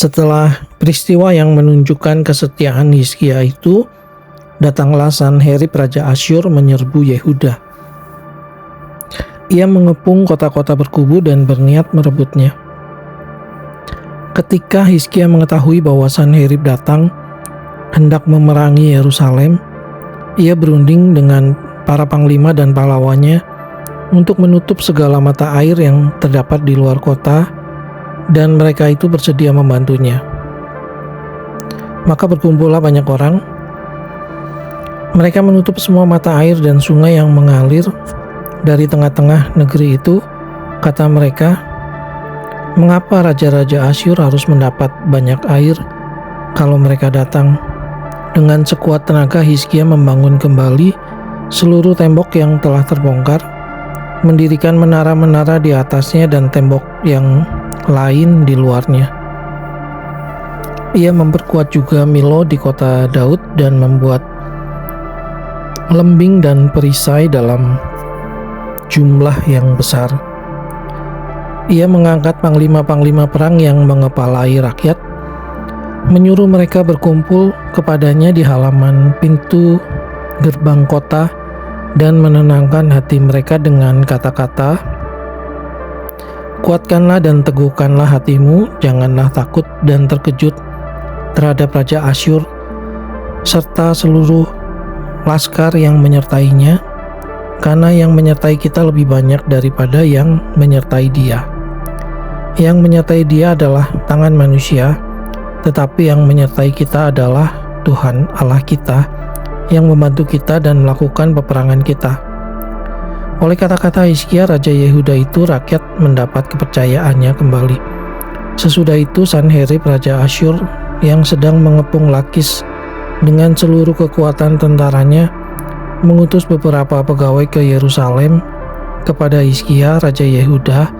Setelah peristiwa yang menunjukkan kesetiaan Hizkia itu, datanglah Sanherib Raja Asyur menyerbu Yehuda. Ia mengepung kota-kota berkubu dan berniat merebutnya. Ketika Hizkia mengetahui bahwa Sanherib datang, hendak memerangi Yerusalem, ia berunding dengan para panglima dan pahlawannya untuk menutup segala mata air yang terdapat di luar kota, dan mereka itu bersedia membantunya. Maka berkumpullah banyak orang. Mereka menutup semua mata air dan sungai yang mengalir dari tengah-tengah negeri itu. Kata mereka, "Mengapa raja-raja Asyur harus mendapat banyak air kalau mereka datang?" Dengan sekuat tenaga Hizkia membangun kembali seluruh tembok yang telah terbongkar, mendirikan menara-menara di atasnya dan tembok yang lain di luarnya. Ia memperkuat juga Milo di kota Daud dan membuat lembing dan perisai dalam jumlah yang besar. Ia mengangkat panglima-panglima perang yang mengepalai rakyat, menyuruh mereka berkumpul kepadanya di halaman pintu gerbang kota dan menenangkan hati mereka dengan kata-kata, "Kuatkanlah dan teguhkanlah hatimu, janganlah takut dan terkejut terhadap Raja Asyur serta seluruh laskar yang menyertainya, karena yang menyertai kita lebih banyak daripada yang menyertai dia. Yang menyertai dia adalah tangan manusia, tetapi yang menyertai kita adalah Tuhan Allah kita, yang membantu kita dan melakukan peperangan kita." Oleh kata-kata Hizkia, Raja Yehuda itu, rakyat mendapat kepercayaannya kembali. Sesudah itu Sanherib Raja Asyur yang sedang mengepung Lakis dengan seluruh kekuatan tentaranya mengutus beberapa pegawai ke Yerusalem kepada Hizkia Raja Yehuda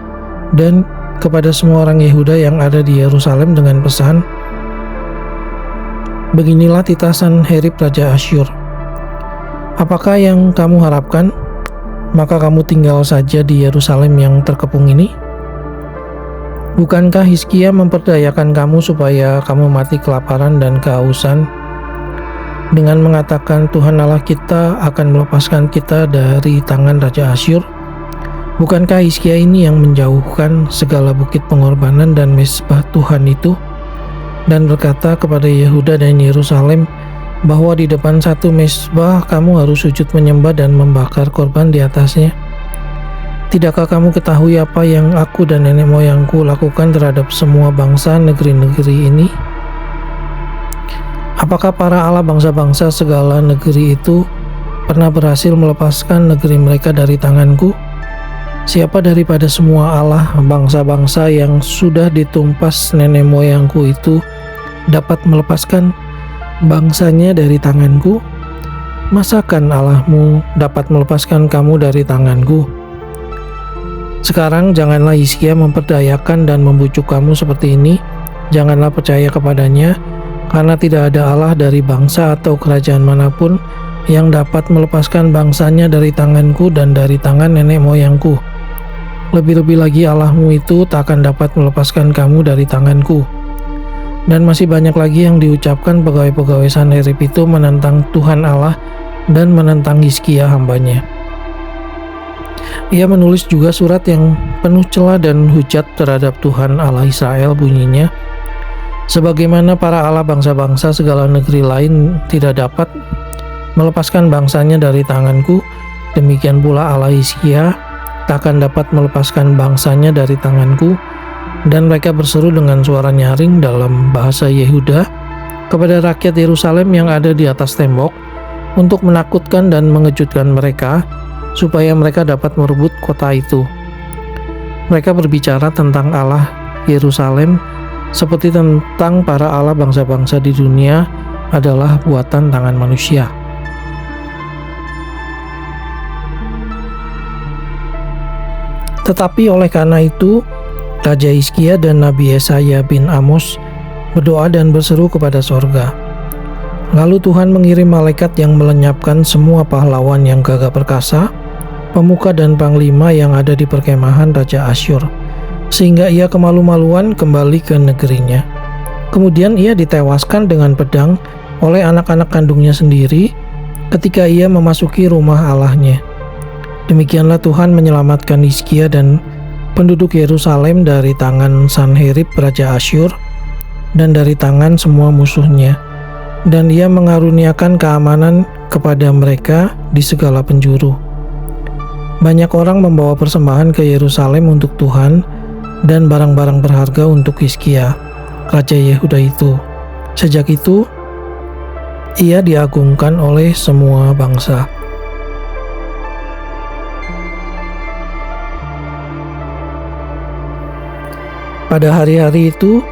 dan kepada semua orang Yehuda yang ada di Yerusalem dengan pesan, "Beginilah titah Sanherib Raja Asyur. Apakah yang kamu harapkan? Maka kamu tinggal saja di Yerusalem yang terkepung ini? Bukankah Hizkia memperdayakan kamu supaya kamu mati kelaparan dan kehausan dengan mengatakan Tuhan Allah kita akan melepaskan kita dari tangan Raja Asyur? Bukankah Hizkia ini yang menjauhkan segala bukit pengorbanan dan mezbah Tuhan itu dan berkata kepada Yehuda dan Yerusalem bahwa di depan satu mezbah kamu harus sujud menyembah dan membakar korban di atasnya? Tidakkah kamu ketahui apa yang aku dan nenek moyangku lakukan terhadap semua bangsa negeri-negeri ini? Apakah para allah bangsa-bangsa segala negeri itu pernah berhasil melepaskan negeri mereka dari tanganku? Siapa daripada semua allah bangsa-bangsa yang sudah ditumpas nenek moyangku itu dapat melepaskan bangsanya dari tanganku? Masakan Allahmu dapat melepaskan kamu dari tanganku? Sekarang janganlah Hizkia memperdayakan dan membujuk kamu seperti ini. Janganlah percaya kepadanya, karena tidak ada Allah dari bangsa atau kerajaan manapun yang dapat melepaskan bangsanya dari tanganku dan dari tangan nenek moyangku. Lebih-lebih lagi Allahmu itu tak akan dapat melepaskan kamu dari tanganku." Dan masih banyak lagi yang diucapkan pegawai-pegawai Sanherib itu menentang Tuhan Allah dan menentang Hizkia hambanya. Ia menulis juga surat yang penuh cela dan hujat terhadap Tuhan Allah Israel, bunyinya, "Sebagaimana para allah bangsa-bangsa segala negeri lain tidak dapat melepaskan bangsanya dari tanganku, demikian pula Allah Hizkia tak akan dapat melepaskan bangsanya dari tanganku." Dan mereka berseru dengan suara nyaring dalam bahasa Yehuda kepada rakyat Yerusalem yang ada di atas tembok untuk menakutkan dan mengejutkan mereka supaya mereka dapat merebut kota itu. Mereka berbicara tentang Allah Yerusalem seperti tentang para allah bangsa-bangsa di dunia adalah buatan tangan manusia. Tetapi oleh karena itu Raja Hizkia dan Nabi Yesaya bin Amos berdoa dan berseru kepada sorga. Lalu Tuhan mengirim malaikat yang melenyapkan semua pahlawan yang gagah perkasa, pemuka dan panglima yang ada di perkemahan Raja Asyur, sehingga ia kemalu-maluan kembali ke negerinya. Kemudian ia ditewaskan dengan pedang oleh anak-anak kandungnya sendiri ketika ia memasuki rumah Allahnya. Demikianlah Tuhan menyelamatkan Hizkia dan penduduk Yerusalem dari tangan Sanherib Raja Asyur dan dari tangan semua musuhnya, dan ia mengaruniakan keamanan kepada mereka di segala penjuru. Banyak orang membawa persembahan ke Yerusalem untuk Tuhan dan barang-barang berharga untuk Hizkia, Raja Yehuda itu. Sejak itu, ia diagungkan oleh semua bangsa. Pada hari-hari itu,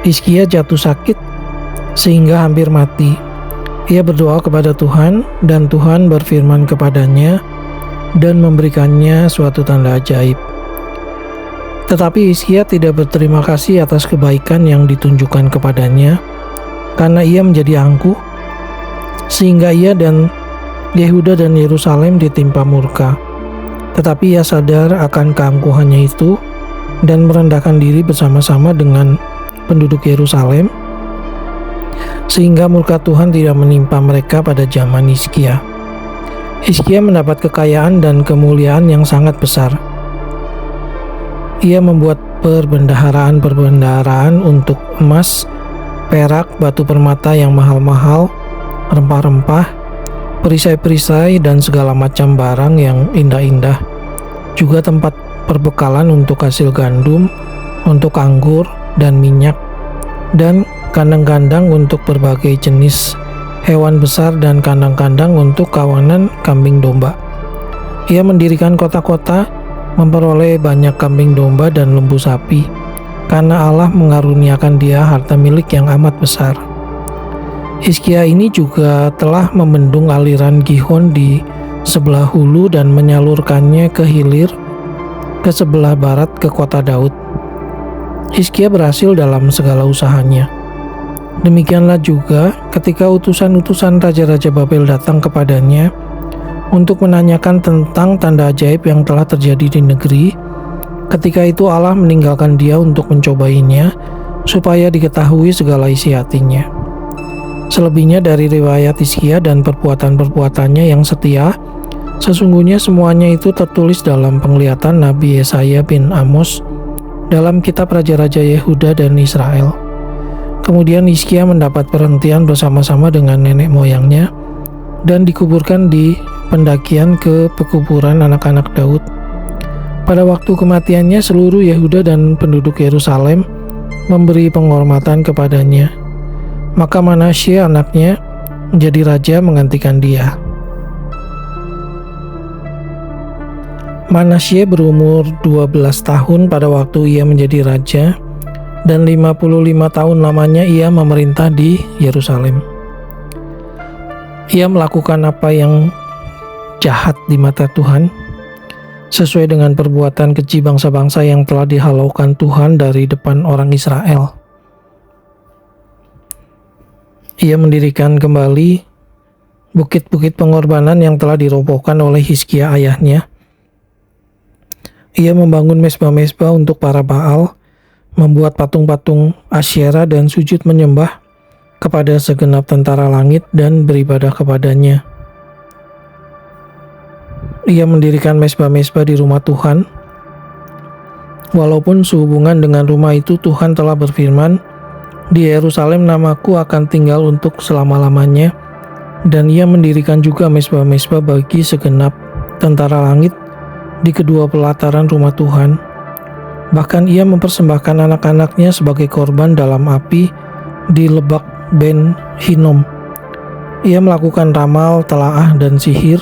Hizkia jatuh sakit sehingga hampir mati. Ia berdoa kepada Tuhan, dan Tuhan berfirman kepadanya dan memberikannya suatu tanda ajaib. Tetapi Hizkia tidak berterima kasih atas kebaikan yang ditunjukkan kepadanya, karena ia menjadi angkuh, sehingga ia dan Yehuda dan Yerusalem ditimpa murka. Tetapi ia sadar akan keangkuhannya itu dan merendahkan diri bersama-sama dengan penduduk Yerusalem, sehingga murka Tuhan tidak menimpa mereka pada zaman Hizkia. Hizkia mendapat kekayaan dan kemuliaan yang sangat besar. Ia membuat perbendaharaan untuk emas, perak, batu permata yang mahal-mahal, rempah-rempah, perisai-perisai, dan segala macam barang yang indah-indah. Juga tempat perbekalan untuk hasil gandum, untuk anggur dan minyak, dan kandang-kandang untuk berbagai jenis hewan besar dan kandang-kandang untuk kawanan kambing domba. Ia mendirikan kota-kota, memperoleh banyak kambing domba dan lembu sapi, karena Allah mengaruniakan dia harta milik yang amat besar. Hizkia ini juga telah membendung aliran Gihon di sebelah hulu dan menyalurkannya ke hilir ke sebelah barat ke kota Daud. Hizkia berhasil dalam segala usahanya. Demikianlah juga ketika utusan-utusan raja-raja Babel datang kepadanya untuk menanyakan tentang tanda ajaib yang telah terjadi di negeri. Ketika itu Allah meninggalkan dia untuk mencobainya, supaya diketahui segala isi hatinya. Selebihnya dari riwayat Hizkia dan perbuatan-perbuatannya yang setia, sesungguhnya semuanya itu tertulis dalam penglihatan Nabi Yesaya bin Amos dalam kitab Raja-Raja Yehuda dan Israel. Kemudian Hizkia mendapat perhentian bersama-sama dengan nenek moyangnya dan dikuburkan di pendakian ke pekuburan anak-anak Daud. Pada waktu kematiannya, seluruh Yehuda dan penduduk Yerusalem memberi penghormatan kepadanya. Maka Manasye anaknya menjadi raja menggantikan dia. Manasye berumur 12 tahun pada waktu ia menjadi raja, dan 55 tahun lamanya ia memerintah di Yerusalem. Ia melakukan apa yang jahat di mata Tuhan, sesuai dengan perbuatan keji bangsa-bangsa yang telah dihalaukan Tuhan dari depan orang Israel. Ia mendirikan kembali bukit-bukit pengorbanan yang telah dirobohkan oleh Hizkia ayahnya. Ia membangun mesbah-mesbah untuk para Baal, membuat patung-patung Asyera dan sujud menyembah kepada segenap tentara langit dan beribadah kepadanya. Ia mendirikan mesbah-mesbah di rumah Tuhan. Walaupun sehubungan dengan rumah itu Tuhan telah berfirman, "Di Yerusalem namaku akan tinggal untuk selama-lamanya," dan ia mendirikan juga mesbah-mesbah bagi segenap tentara langit di kedua pelataran rumah Tuhan. Bahkan ia mempersembahkan anak-anaknya sebagai korban dalam api di Lebak Ben Hinnom. Ia melakukan ramal, telaah, dan sihir,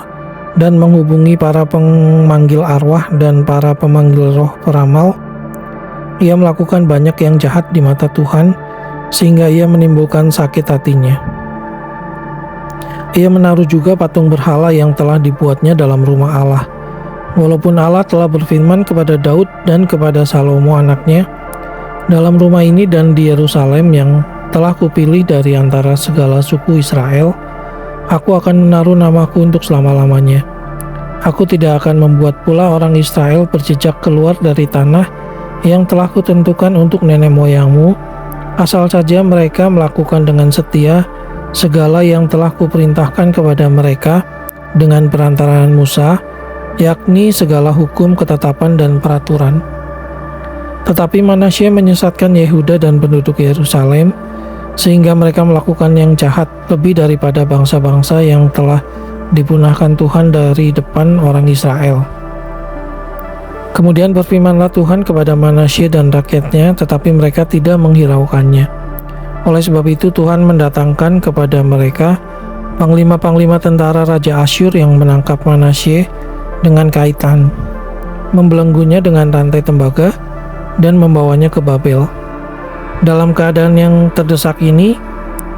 dan menghubungi para pemanggil arwah dan para pemanggil roh peramal. Ia melakukan banyak yang jahat di mata Tuhan, sehingga ia menimbulkan sakit hatinya. Ia menaruh juga patung berhala yang telah dibuatnya dalam rumah Allah. Walaupun Allah telah berfirman kepada Daud dan kepada Salomo anaknya, "Dalam rumah ini dan di Yerusalem yang telah kupilih dari antara segala suku Israel, aku akan menaruh namaku untuk selama-lamanya. Aku tidak akan membuat pula orang Israel berjejak keluar dari tanah yang telah kutentukan untuk nenek moyangmu, asal saja mereka melakukan dengan setia segala yang telah kuperintahkan kepada mereka dengan perantaraan Musa, yakni segala hukum, ketetapan, dan peraturan. Tetapi Manasye menyesatkan Yehuda dan penduduk Yerusalem, sehingga mereka melakukan yang jahat lebih daripada bangsa-bangsa yang telah dipunahkan Tuhan dari depan orang Israel. Kemudian berfirmanlah Tuhan kepada Manasye dan rakyatnya, tetapi mereka tidak menghiraukannya. Oleh sebab itu Tuhan mendatangkan kepada mereka panglima-panglima tentara Raja Asyur yang menangkap Manasye dengan kaitan, membelenggunya dengan rantai tembaga, dan membawanya ke Babel. Dalam keadaan yang terdesak ini,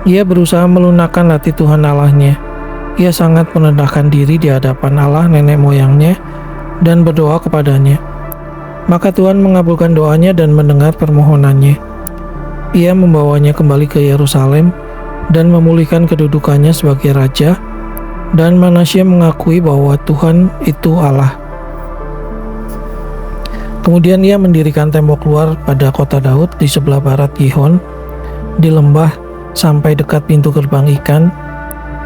ia berusaha melunakkan hati Tuhan Allahnya. Ia sangat merendahkan diri di hadapan Allah nenek moyangnya dan berdoa kepadanya. Maka Tuhan mengabulkan doanya dan mendengar permohonannya. Ia membawanya kembali ke Yerusalem dan memulihkan kedudukannya sebagai raja, dan Manasye mengakui bahwa Tuhan itu Allah. Kemudian ia mendirikan tembok luar pada kota Daud di sebelah barat Gihon, di lembah sampai dekat pintu gerbang ikan,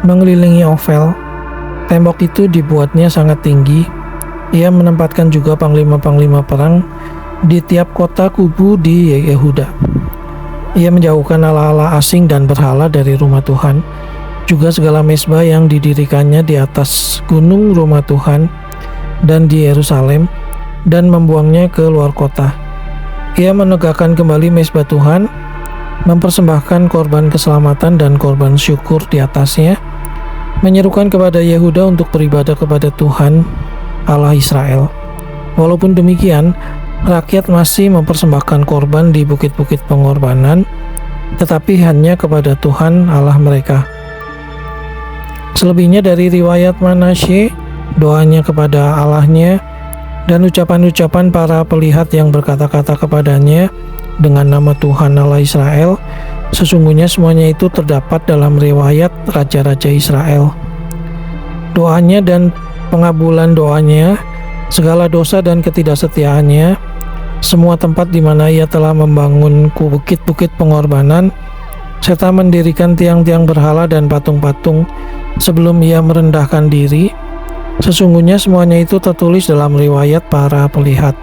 mengelilingi Ofel. Tembok itu dibuatnya sangat tinggi. Ia menempatkan juga panglima-panglima perang di tiap kota kubu di Yehuda. Ia menjauhkan allah-allah asing dan berhala dari rumah Tuhan, juga segala mezbah yang didirikannya di atas gunung rumah Tuhan dan di Yerusalem, dan membuangnya ke luar kota. Ia menegakkan kembali mezbah Tuhan, mempersembahkan korban keselamatan dan korban syukur di atasnya, menyerukan kepada Yehuda untuk beribadah kepada Tuhan Allah Israel. Walaupun demikian, rakyat masih mempersembahkan korban di bukit-bukit pengorbanan, tetapi hanya kepada Tuhan Allah mereka. Selebihnya dari riwayat Manasye, doanya kepada Allahnya, dan ucapan-ucapan para pelihat yang berkata-kata kepadanya dengan nama Tuhan Allah Israel, sesungguhnya semuanya itu terdapat dalam riwayat raja-raja Israel. Doanya dan pengabulan doanya, segala dosa dan ketidaksetiaannya, semua tempat di mana ia telah membangun bukit-bukit pengorbanan, serta mendirikan tiang-tiang berhala dan patung-patung sebelum ia merendahkan diri, sesungguhnya semuanya itu tertulis dalam riwayat para pelihat.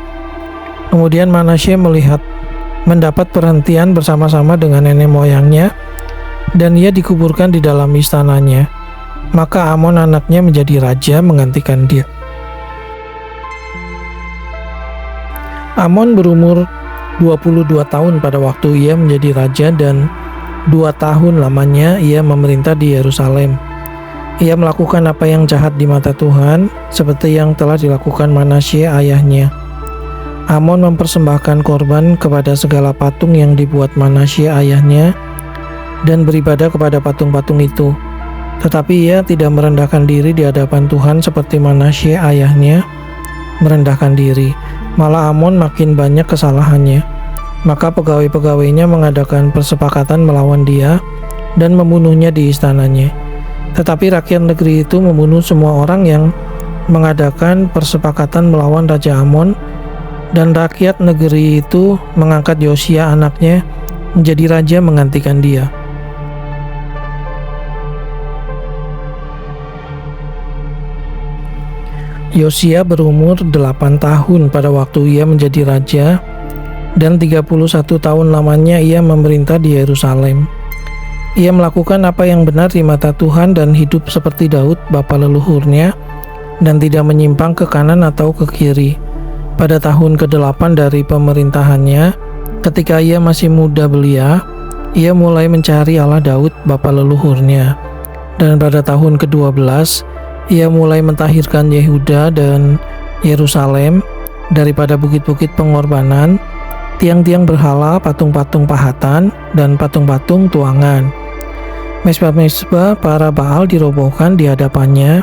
Kemudian Manasye mendapat perhentian bersama-sama dengan nenek moyangnya, dan ia dikuburkan di dalam istananya. Maka Amon anaknya menjadi raja menggantikan dia. Amon berumur 22 tahun pada waktu ia menjadi raja, dan 2 tahun lamanya ia memerintah di Yerusalem. Ia melakukan apa yang jahat di mata Tuhan, seperti yang telah dilakukan Manasye ayahnya. Amon mempersembahkan korban kepada segala patung yang dibuat Manasye ayahnya, dan beribadah kepada patung-patung itu. Tetapi ia tidak merendahkan diri di hadapan Tuhan seperti Manasye ayahnya merendahkan diri. Malah Amon makin banyak kesalahannya. Maka pegawai-pegawainya mengadakan persepakatan melawan dia dan membunuhnya di istananya. Tetapi rakyat negeri itu membunuh semua orang yang mengadakan persepakatan melawan Raja Amon, dan rakyat negeri itu mengangkat Yosia anaknya menjadi raja menggantikan dia. Yosia berumur 8 tahun pada waktu ia menjadi raja, dan 31 tahun lamanya ia memerintah di Yerusalem. Ia melakukan apa yang benar di mata Tuhan dan hidup seperti Daud bapa leluhurnya, dan tidak menyimpang ke kanan atau ke kiri. Pada tahun ke-8 dari pemerintahannya, ketika ia masih muda belia, ia mulai mencari Allah Daud bapa leluhurnya. Dan pada tahun ke-12, ia mulai mentahirkan Yehuda dan Yerusalem daripada bukit-bukit pengorbanan, tiang-tiang berhala, patung-patung pahatan, dan patung-patung tuangan. Mezbah-mezbah para Baal dirobohkan di hadapannya.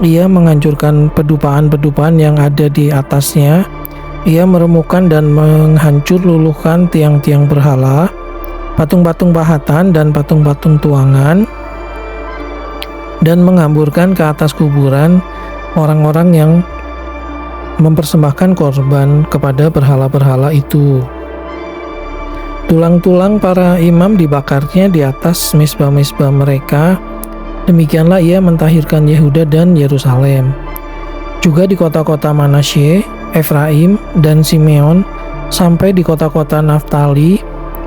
Ia menghancurkan pedupaan-pedupaan yang ada di atasnya. Ia meremukkan dan menghancur luluhkan tiang-tiang berhala, patung-patung pahatan, dan patung-patung tuangan, dan menghamburkan ke atas kuburan orang-orang yang mempersembahkan korban kepada berhala-berhala itu. Tulang-tulang para imam dibakarnya di atas mezbah-mezbah mereka. Demikianlah ia mentahirkan Yehuda dan Yerusalem. Juga di kota-kota Manasye, Efraim, dan Simeon, sampai di kota-kota Naftali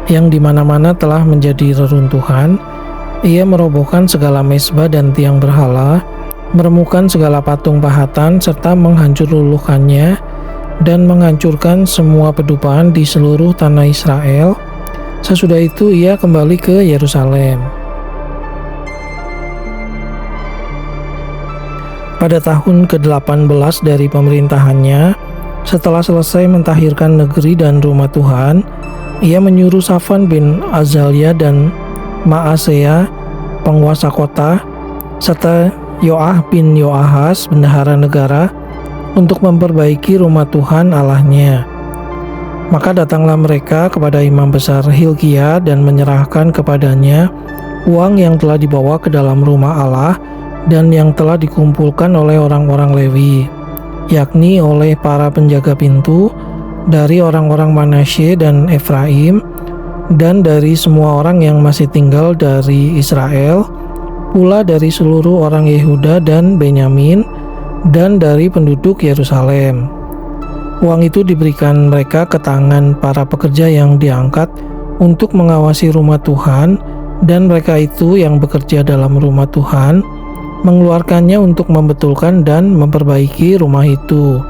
yang di mana-mana telah menjadi reruntuhan, ia merobohkan segala mezbah dan tiang berhala, meremukan segala patung pahatan serta menghancur luluhkannya, dan menghancurkan semua pedupaan di seluruh tanah Israel. Sesudah itu ia kembali ke Yerusalem. Pada tahun ke-18 dari pemerintahannya, setelah selesai mentahirkan negeri dan rumah Tuhan, ia menyuruh Safan bin Azalia dan Maasea, penguasa kota, serta Yoah bin Yoahas, bendahara negara, untuk memperbaiki rumah Tuhan Allahnya. Maka datanglah mereka kepada imam besar Hilkia dan menyerahkan kepadanya uang yang telah dibawa ke dalam rumah Allah dan yang telah dikumpulkan oleh orang-orang Lewi, yakni oleh para penjaga pintu dari orang-orang Manasye dan Efraim, dan dari semua orang yang masih tinggal dari Israel, pula dari seluruh orang Yehuda dan Benyamin, dan dari penduduk Yerusalem. Uang itu diberikan mereka ke tangan para pekerja yang diangkat untuk mengawasi rumah Tuhan, dan mereka itu yang bekerja dalam rumah Tuhan mengeluarkannya untuk membetulkan dan memperbaiki rumah itu.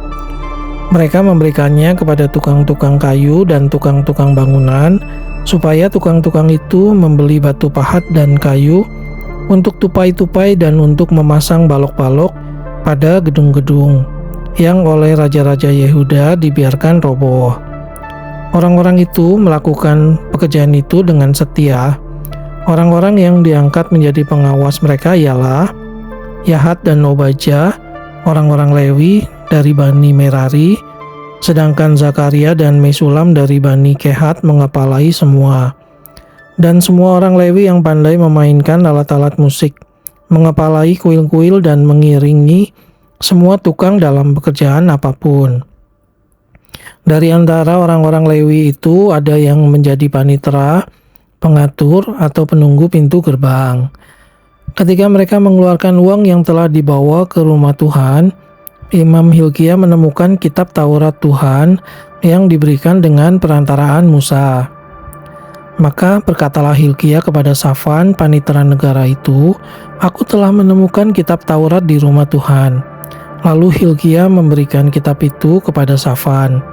Mereka memberikannya kepada tukang-tukang kayu dan tukang-tukang bangunan, supaya tukang-tukang itu membeli batu pahat dan kayu untuk tupai-tupai dan untuk memasang balok-balok pada gedung-gedung yang oleh raja-raja Yehuda dibiarkan roboh. Orang-orang itu melakukan pekerjaan itu dengan setia. Orang-orang yang diangkat menjadi pengawas mereka ialah Yahat dan Obadjah, orang-orang Lewi dari Bani Merari, sedangkan Zakaria dan Mesulam dari Bani Kehat mengepalai semua. Dan semua orang Lewi yang pandai memainkan alat-alat musik, mengepalai kuil-kuil dan mengiringi semua tukang dalam pekerjaan apapun. Dari antara orang-orang Lewi itu ada yang menjadi panitera, pengatur, atau penunggu pintu gerbang. Ketika mereka mengeluarkan uang yang telah dibawa ke rumah Tuhan, Imam Hilkia menemukan kitab Taurat Tuhan yang diberikan dengan perantaraan Musa. Maka berkatalah Hilkia kepada Safan, panitera negara itu, "Aku telah menemukan kitab Taurat di rumah Tuhan." Lalu Hilkia memberikan kitab itu kepada Safan,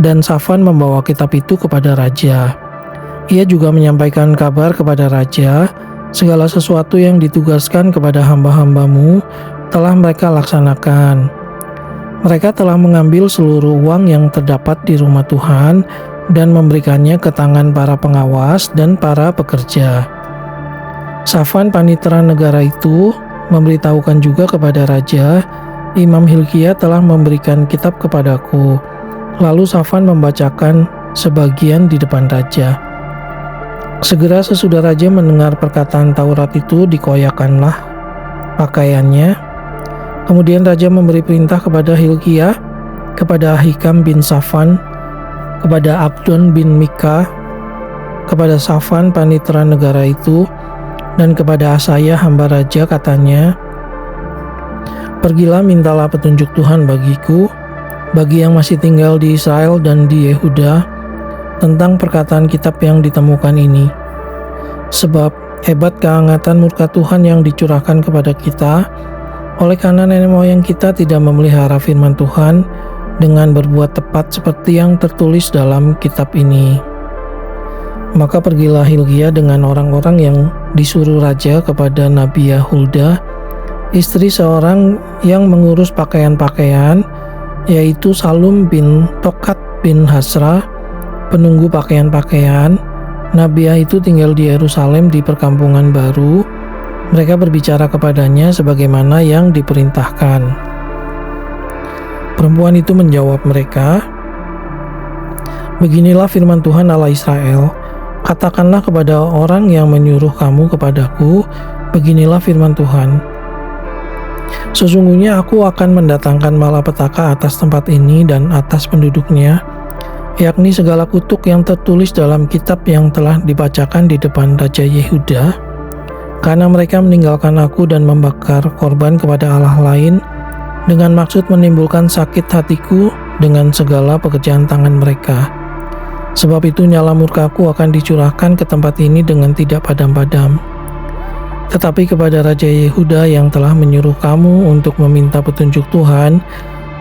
dan Safan membawa kitab itu kepada raja. Ia juga menyampaikan kabar kepada raja, segala sesuatu yang ditugaskan kepada hamba-hambamu telah mereka laksanakan. Mereka telah mengambil seluruh uang yang terdapat di rumah Tuhan dan memberikannya ke tangan para pengawas dan para pekerja. Safan, panitera negara itu, memberitahukan juga kepada raja, "Imam Hilkia telah memberikan kitab kepadaku." Lalu Safan membacakan sebagian di depan raja. Segera sesudah raja mendengar perkataan Taurat itu, dikoyakanlah pakaiannya. Kemudian raja memberi perintah kepada Hilkia, kepada Ahikam bin Safan, kepada Abdon bin Mika, kepada Safan panitera negara itu, dan kepada Asaya hamba raja, katanya, "Pergilah mintalah petunjuk Tuhan bagiku, bagi yang masih tinggal di Israel dan di Yehuda, tentang perkataan kitab yang ditemukan ini. Sebab hebat kehangatan murka Tuhan yang dicurahkan kepada kita, oleh karena nenek moyang kita tidak memelihara firman Tuhan dengan berbuat tepat seperti yang tertulis dalam kitab ini." Maka pergilah Hilkia dengan orang-orang yang disuruh raja kepada Nabi Hulda, istri seorang yang mengurus pakaian-pakaian, yaitu Salum bin Tokat bin Hasra, penunggu pakaian-pakaian. Nabiah itu tinggal di Yerusalem di perkampungan baru. Mereka berbicara kepadanya sebagaimana yang diperintahkan. Perempuan itu menjawab mereka, "Beginilah firman Tuhan Allah Israel, katakanlah kepada orang yang menyuruh kamu kepadaku, beginilah firman Tuhan. Sesungguhnya aku akan mendatangkan malapetaka atas tempat ini dan atas penduduknya, yakni segala kutuk yang tertulis dalam kitab yang telah dibacakan di depan Raja Yehuda, karena mereka meninggalkan aku dan membakar korban kepada Allah lain dengan maksud menimbulkan sakit hatiku dengan segala pekerjaan tangan mereka. Sebab itu nyala murkaku akan dicurahkan ke tempat ini dengan tidak padam-padam. Tetapi kepada Raja Yehuda yang telah menyuruh kamu untuk meminta petunjuk Tuhan,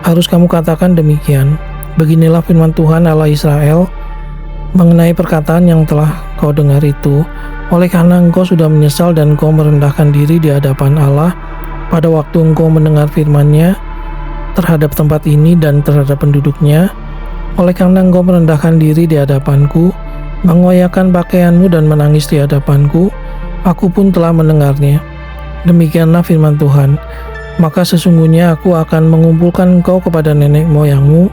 harus kamu katakan demikian. Beginilah firman Tuhan Allah Israel mengenai perkataan yang telah kau dengar itu. Oleh karena engkau sudah menyesal dan engkau merendahkan diri di hadapan Allah pada waktu engkau mendengar firman-Nya terhadap tempat ini dan terhadap penduduknya, oleh karena engkau merendahkan diri di hadapanku, mengoyakkan pakaianmu dan menangis di hadapanku, aku pun telah mendengarnya. Demikianlah firman Tuhan. Maka sesungguhnya aku akan mengumpulkan engkau kepada nenek moyangmu,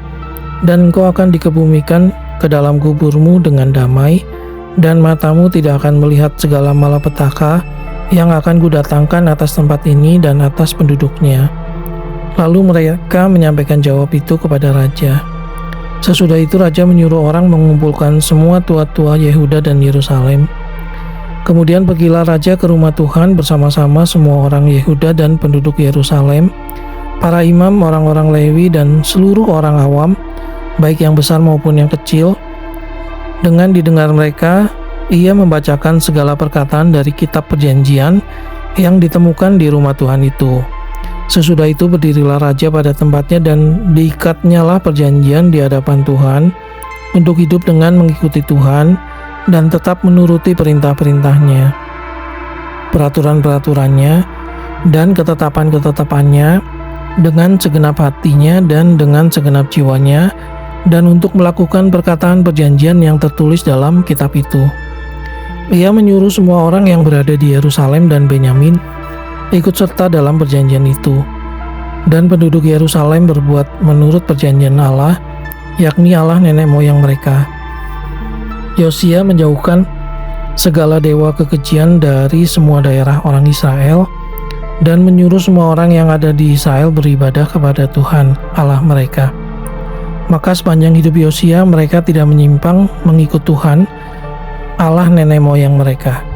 dan engkau akan dikebumikan ke dalam kuburmu dengan damai, dan matamu tidak akan melihat segala malapetaka yang akan kudatangkan atas tempat ini dan atas penduduknya. Lalu mereka menyampaikan jawab itu kepada raja. Sesudah itu raja menyuruh orang mengumpulkan semua tua-tua Yehuda dan Yerusalem. Kemudian pergilah raja ke rumah Tuhan bersama-sama semua orang Yehuda dan penduduk Yerusalem, para imam, orang-orang Lewi, dan seluruh orang awam, baik yang besar maupun yang kecil. Dengan didengar mereka, ia membacakan segala perkataan dari kitab perjanjian yang ditemukan di rumah Tuhan itu. Sesudah itu berdirilah raja pada tempatnya dan diikatnyalah perjanjian di hadapan Tuhan untuk hidup dengan mengikuti Tuhan dan tetap menuruti perintah-perintahnya, peraturan-peraturannya, dan ketetapan-ketetapannya dengan segenap hatinya dan dengan segenap jiwanya, dan untuk melakukan perkataan perjanjian yang tertulis dalam kitab itu. Ia menyuruh semua orang yang berada di Yerusalem dan Benyamin ikut serta dalam perjanjian itu. Dan penduduk Yerusalem berbuat menurut perjanjian Allah, yakni Allah nenek moyang mereka. Yosia menjauhkan segala dewa kekejian dari semua daerah orang Israel dan menyuruh semua orang yang ada di Israel beribadah kepada Tuhan Allah mereka. Maka sepanjang hidup Yosia mereka tidak menyimpang mengikut Tuhan Allah nenek moyang mereka.